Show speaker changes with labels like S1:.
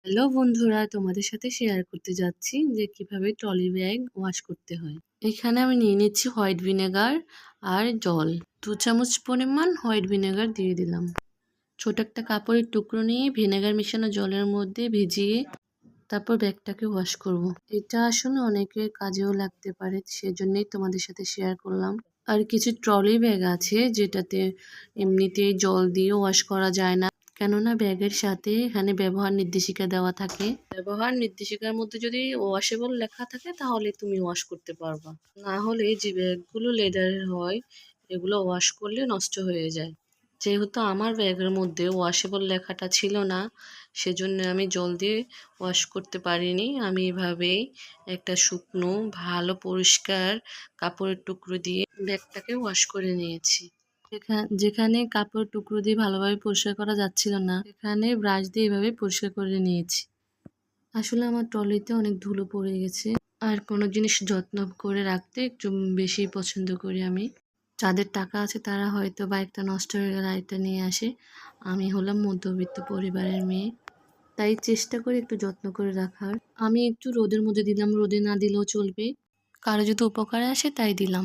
S1: Hello বন্ধুরা, তোমাদের সাথে শেয়ার করতে যাচ্ছি যে কিভাবে ট্রলি ব্যাগ ওয়াশ করতে হয়। এখানে আমি নিয়ে নিচ্ছি হোয়াইট ভিনেগার আর জল। 2 চামচ পরিমাণ হোয়াইট ভিনেগার দিয়ে দিলাম। ছোট একটা কাপড়ের টুকরো নিয়ে ভিনেগার মেশানো জলের মধ্যে ভিজিয়ে তারপর ব্যাগটাকে ওয়াশ করব। এটা আসলে অনেকের কাজেও লাগতে পারে, সেজন্যই তোমাদের সাথে শেয়ার করলাম। আর কিছু ট্রলি ব্যাগ আছে যেটাতে এমনিতেই জল দিয়ে ওয়াশ করা যায় না, কেননা ব্যাগের সাথে এখানে ব্যবহার নির্দেশিকা দেওয়া থাকে। ব্যবহার নির্দেশিকার মধ্যে যদি ওয়াশেবল লেখা থাকে তাহলে তুমি ওয়াশ করতে পারবা, না হলে যে ব্যাগগুলো লেদারের হয় এগুলো ওয়াশ করলে নষ্ট হয়ে যায়। যেহেতু আমার ব্যাগের মধ্যে ওয়াশেবল লেখাটা ছিল না, সেজন্য আমি জল দিয়ে ওয়াশ করতে পারিনি। আমি এভাবেই একটা শুকনো ভালো পরিষ্কার কাপড়ের টুকরো দিয়ে ব্যাগটাকে ওয়াশ করে নিয়েছি। যেখানে কাপড় টুকরো দিয়ে ভালোভাবে পরিষ্কার করা যাচ্ছিল না, সেখানে ব্রাশ দিয়ে এভাবে পরিষ্কার করে নিয়েছি। আসলে আমার ট্রলিতে অনেক ধুলো পড়ে গেছে, আর কোনো জিনিস যত্ন করে রাখতে একটু বেশি পছন্দ করি আমি। যাদের টাকা আছে তারা হয়তো বা একটা নষ্ট হয়ে গেলে আরেকটা নিয়ে আসে। আমি হলাম মধ্যবিত্ত পরিবারের মেয়ে, তাই চেষ্টা করি একটু যত্ন করে রাখার। আমি একটু রোদের মধ্যে দিলাম, রোদে না দিলেও চলবে, কারো যদি উপকারে আসে তাই দিলাম।